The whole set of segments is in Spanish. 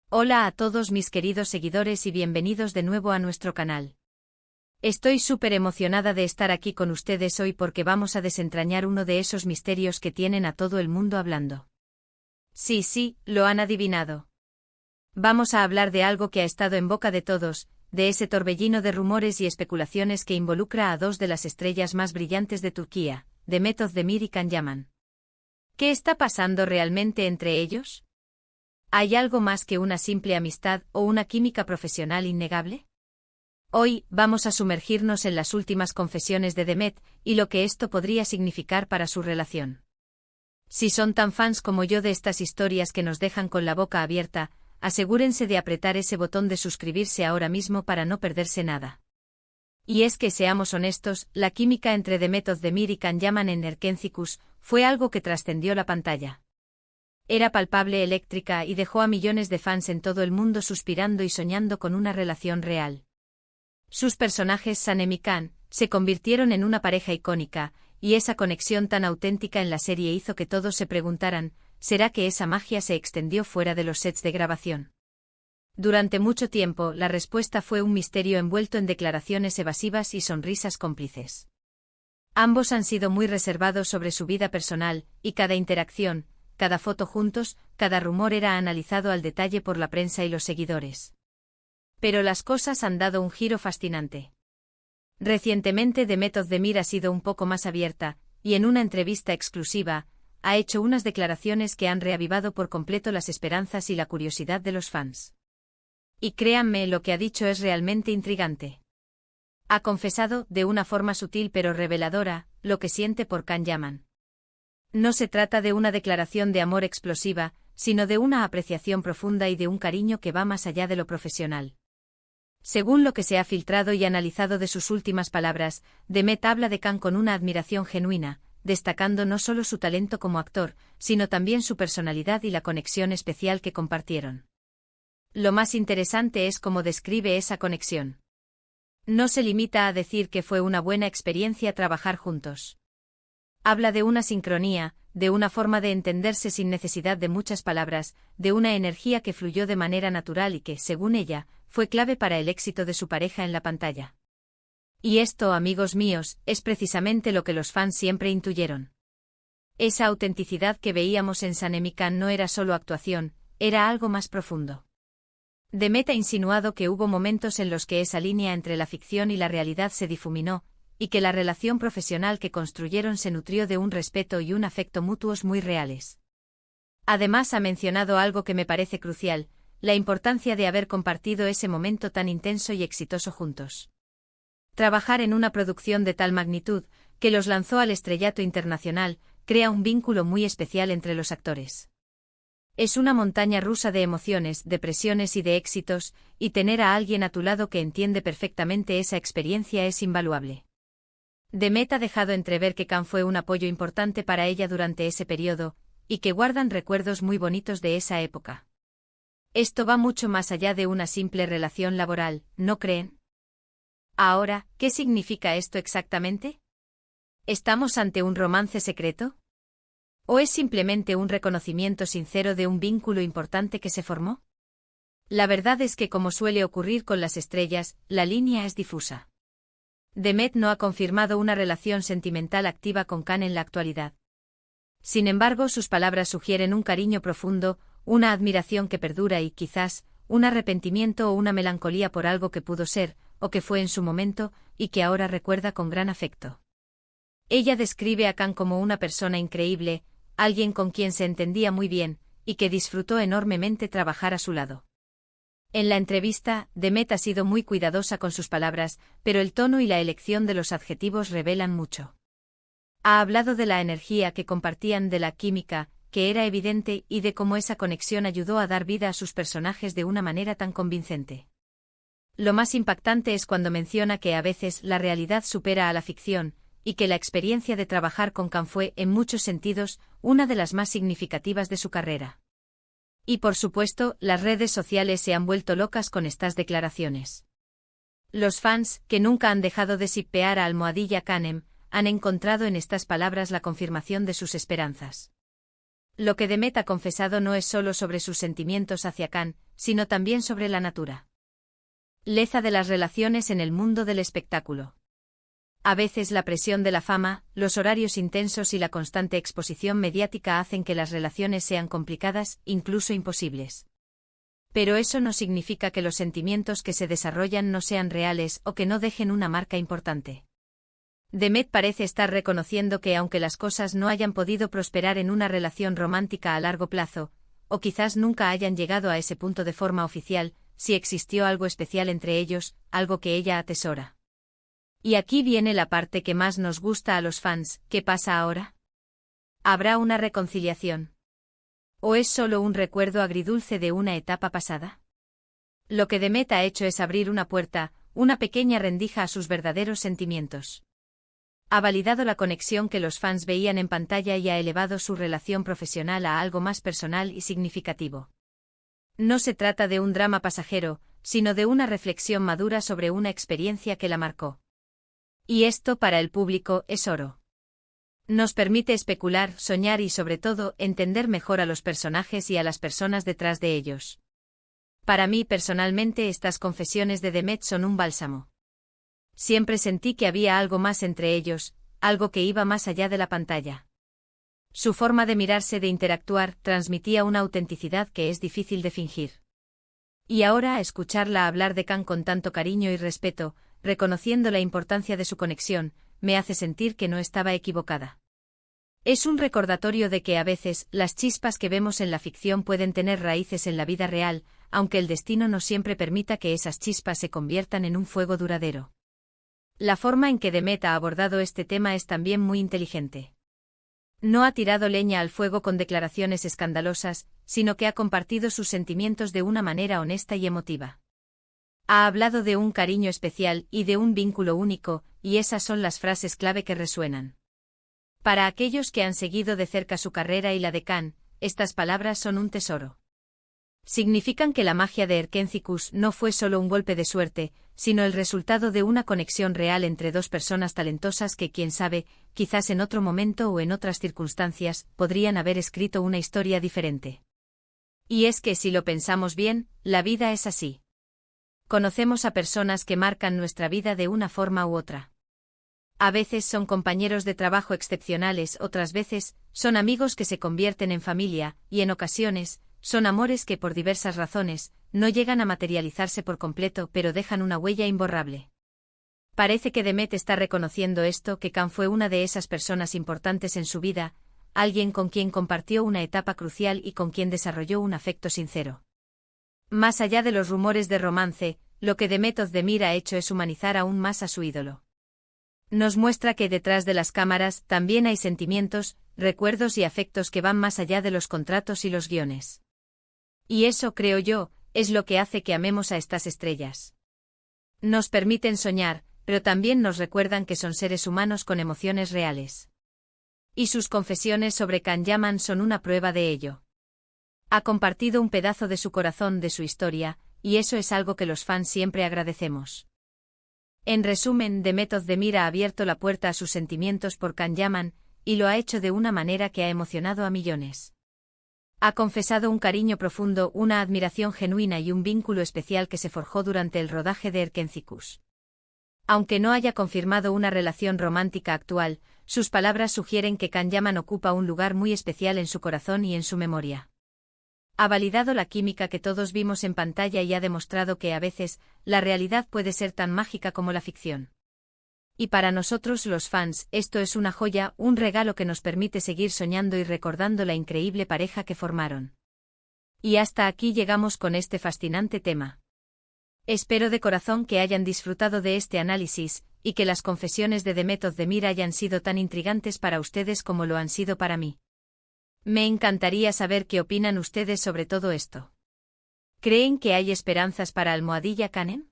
Hola a todos mis queridos seguidores y bienvenidos de nuevo a nuestro canal. Estoy súper emocionada de estar aquí con ustedes hoy porque vamos a desentrañar uno de esos misterios que tienen a todo el mundo hablando. Sí, lo han adivinado. Vamos a hablar de algo que ha estado en boca de todos, de ese torbellino de rumores y especulaciones que involucra a dos de las estrellas más brillantes de Turquía, Demet Özdemir y Can Yaman. ¿Qué está pasando realmente entre ellos? ¿Hay algo más que una simple amistad o una química profesional innegable? Hoy, vamos a sumergirnos en las últimas confesiones de Demet, y lo que esto podría significar para su relación. Si son tan fans como yo de estas historias que nos dejan con la boca abierta, asegúrense de apretar ese botón de suscribirse ahora mismo para no perderse nada. Y es que seamos honestos, la química entre Demet Özdemir y Can Yaman en Erkencikus fue algo que trascendió la pantalla. Era palpable, eléctrica y dejó a millones de fans en todo el mundo suspirando y soñando con una relación real. Sus personajes Sanem y Can se convirtieron en una pareja icónica, y esa conexión tan auténtica en la serie hizo que todos se preguntaran, ¿será que esa magia se extendió fuera de los sets de grabación? Durante mucho tiempo, la respuesta fue un misterio envuelto en declaraciones evasivas y sonrisas cómplices. Ambos han sido muy reservados sobre su vida personal, y cada interacción, cada foto juntos, cada rumor era analizado al detalle por la prensa y los seguidores. Pero las cosas han dado un giro fascinante. Recientemente Demet Özdemir ha sido un poco más abierta, y en una entrevista exclusiva, ha hecho unas declaraciones que han reavivado por completo las esperanzas y la curiosidad de los fans. Y créanme, lo que ha dicho es realmente intrigante. Ha confesado, de una forma sutil pero reveladora, lo que siente por Can Yaman. No se trata de una declaración de amor explosiva, sino de una apreciación profunda y de un cariño que va más allá de lo profesional. Según lo que se ha filtrado y analizado de sus últimas palabras, Demet habla de Can con una admiración genuina, destacando no solo su talento como actor, sino también su personalidad y la conexión especial que compartieron. Lo más interesante es cómo describe esa conexión. No se limita a decir que fue una buena experiencia trabajar juntos. Habla de una sincronía, de una forma de entenderse sin necesidad de muchas palabras, de una energía que fluyó de manera natural y que, según ella, fue clave para el éxito de su pareja en la pantalla. Y esto, amigos míos, es precisamente lo que los fans siempre intuyeron. Esa autenticidad que veíamos en Sanem y Can no era solo actuación, era algo más profundo. Demet ha insinuado que hubo momentos en los que esa línea entre la ficción y la realidad se difuminó, y que la relación profesional que construyeron se nutrió de un respeto y un afecto mutuos muy reales. Además ha mencionado algo que me parece crucial, la importancia de haber compartido ese momento tan intenso y exitoso juntos. Trabajar en una producción de tal magnitud, que los lanzó al estrellato internacional, crea un vínculo muy especial entre los actores. Es una montaña rusa de emociones, de presiones y de éxitos, y tener a alguien a tu lado que entiende perfectamente esa experiencia es invaluable. Demet ha dejado entrever que Can fue un apoyo importante para ella durante ese periodo, y que guardan recuerdos muy bonitos de esa época. Esto va mucho más allá de una simple relación laboral, ¿no creen? Ahora, ¿qué significa esto exactamente? ¿Estamos ante un romance secreto? ¿O es simplemente un reconocimiento sincero de un vínculo importante que se formó? La verdad es que, como suele ocurrir con las estrellas, la línea es difusa. Demet no ha confirmado una relación sentimental activa con Can en la actualidad. Sin embargo, sus palabras sugieren un cariño profundo, una admiración que perdura y, quizás, un arrepentimiento o una melancolía por algo que pudo ser, o que fue en su momento, y que ahora recuerda con gran afecto. Ella describe a Can como una persona increíble, alguien con quien se entendía muy bien, y que disfrutó enormemente trabajar a su lado. En la entrevista, Demet ha sido muy cuidadosa con sus palabras, pero el tono y la elección de los adjetivos revelan mucho. Ha hablado de la energía que compartían, de la química, que era evidente, y de cómo esa conexión ayudó a dar vida a sus personajes de una manera tan convincente. Lo más impactante es cuando menciona que a veces la realidad supera a la ficción, y que la experiencia de trabajar con Can fue, en muchos sentidos, una de las más significativas de su carrera. Y por supuesto, las redes sociales se han vuelto locas con estas declaraciones. Los fans, que nunca han dejado de shippear a Almohadilla Canem, han encontrado en estas palabras la confirmación de sus esperanzas. Lo que Demet ha confesado no es solo sobre sus sentimientos hacia Can, sino también sobre la naturaleza de las relaciones en el mundo del espectáculo. A veces la presión de la fama, los horarios intensos y la constante exposición mediática hacen que las relaciones sean complicadas, incluso imposibles. Pero eso no significa que los sentimientos que se desarrollan no sean reales o que no dejen una marca importante. Demet parece estar reconociendo que aunque las cosas no hayan podido prosperar en una relación romántica a largo plazo, o quizás nunca hayan llegado a ese punto de forma oficial, sí existió algo especial entre ellos, algo que ella atesora. Y aquí viene la parte que más nos gusta a los fans. ¿Qué pasa ahora? ¿Habrá una reconciliación? ¿O es solo un recuerdo agridulce de una etapa pasada? Lo que Demet ha hecho es abrir una puerta, una pequeña rendija a sus verdaderos sentimientos. Ha validado la conexión que los fans veían en pantalla y ha elevado su relación profesional a algo más personal y significativo. No se trata de un drama pasajero, sino de una reflexión madura sobre una experiencia que la marcó. Y esto para el público es oro. Nos permite especular, soñar y sobre todo entender mejor a los personajes y a las personas detrás de ellos. Para mí personalmente estas confesiones de Demet son un bálsamo. Siempre sentí que había algo más entre ellos, algo que iba más allá de la pantalla. Su forma de mirarse, de interactuar, transmitía una autenticidad que es difícil de fingir. Y ahora escucharla hablar de Can con tanto cariño y respeto, reconociendo la importancia de su conexión, me hace sentir que no estaba equivocada. Es un recordatorio de que a veces, las chispas que vemos en la ficción pueden tener raíces en la vida real, aunque el destino no siempre permita que esas chispas se conviertan en un fuego duradero. La forma en que Demet ha abordado este tema es también muy inteligente. No ha tirado leña al fuego con declaraciones escandalosas, sino que ha compartido sus sentimientos de una manera honesta y emotiva. Ha hablado de un cariño especial y de un vínculo único, y esas son las frases clave que resuenan. Para aquellos que han seguido de cerca su carrera y la de Can, estas palabras son un tesoro. Significan que la magia de Erkenci-Kuş no fue solo un golpe de suerte, sino el resultado de una conexión real entre dos personas talentosas que, quién sabe, quizás en otro momento o en otras circunstancias, podrían haber escrito una historia diferente. Y es que si lo pensamos bien, la vida es así. Conocemos a personas que marcan nuestra vida de una forma u otra. A veces son compañeros de trabajo excepcionales, otras veces, son amigos que se convierten en familia, y en ocasiones, son amores que por diversas razones, no llegan a materializarse por completo pero dejan una huella imborrable. Parece que Demet está reconociendo esto, que Can fue una de esas personas importantes en su vida, alguien con quien compartió una etapa crucial y con quien desarrolló un afecto sincero. Más allá de los rumores de romance, lo que Demet Özdemir ha hecho es humanizar aún más a su ídolo. Nos muestra que detrás de las cámaras también hay sentimientos, recuerdos y afectos que van más allá de los contratos y los guiones. Y eso, creo yo, es lo que hace que amemos a estas estrellas. Nos permiten soñar, pero también nos recuerdan que son seres humanos con emociones reales. Y sus confesiones sobre Can Yaman son una prueba de ello. Ha compartido un pedazo de su corazón, de su historia, y eso es algo que los fans siempre agradecemos. En resumen, Demet Özdemir ha abierto la puerta a sus sentimientos por Can Yaman, y lo ha hecho de una manera que ha emocionado a millones. Ha confesado un cariño profundo, una admiración genuina y un vínculo especial que se forjó durante el rodaje de Erkenci-Kuş. Aunque no haya confirmado una relación romántica actual, sus palabras sugieren que Can Yaman ocupa un lugar muy especial en su corazón y en su memoria. Ha validado la química que todos vimos en pantalla y ha demostrado que a veces, la realidad puede ser tan mágica como la ficción. Y para nosotros los fans, esto es una joya, un regalo que nos permite seguir soñando y recordando la increíble pareja que formaron. Y hasta aquí llegamos con este fascinante tema. Espero de corazón que hayan disfrutado de este análisis, y que las confesiones de Demet Özdemir hayan sido tan intrigantes para ustedes como lo han sido para mí. Me encantaría saber qué opinan ustedes sobre todo esto. ¿Creen que hay esperanzas para Almohadilla Canem?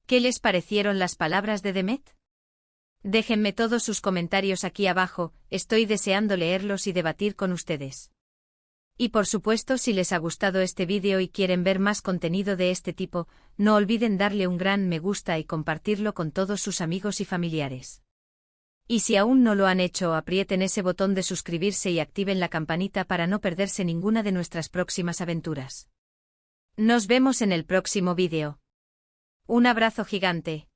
¿Qué les parecieron las palabras de Demet? Déjenme todos sus comentarios aquí abajo, estoy deseando leerlos y debatir con ustedes. Y por supuesto, si les ha gustado este vídeo y quieren ver más contenido de este tipo, no olviden darle un gran me gusta y compartirlo con todos sus amigos y familiares. Y si aún no lo han hecho, aprieten ese botón de suscribirse y activen la campanita para no perderse ninguna de nuestras próximas aventuras. Nos vemos en el próximo vídeo. Un abrazo gigante.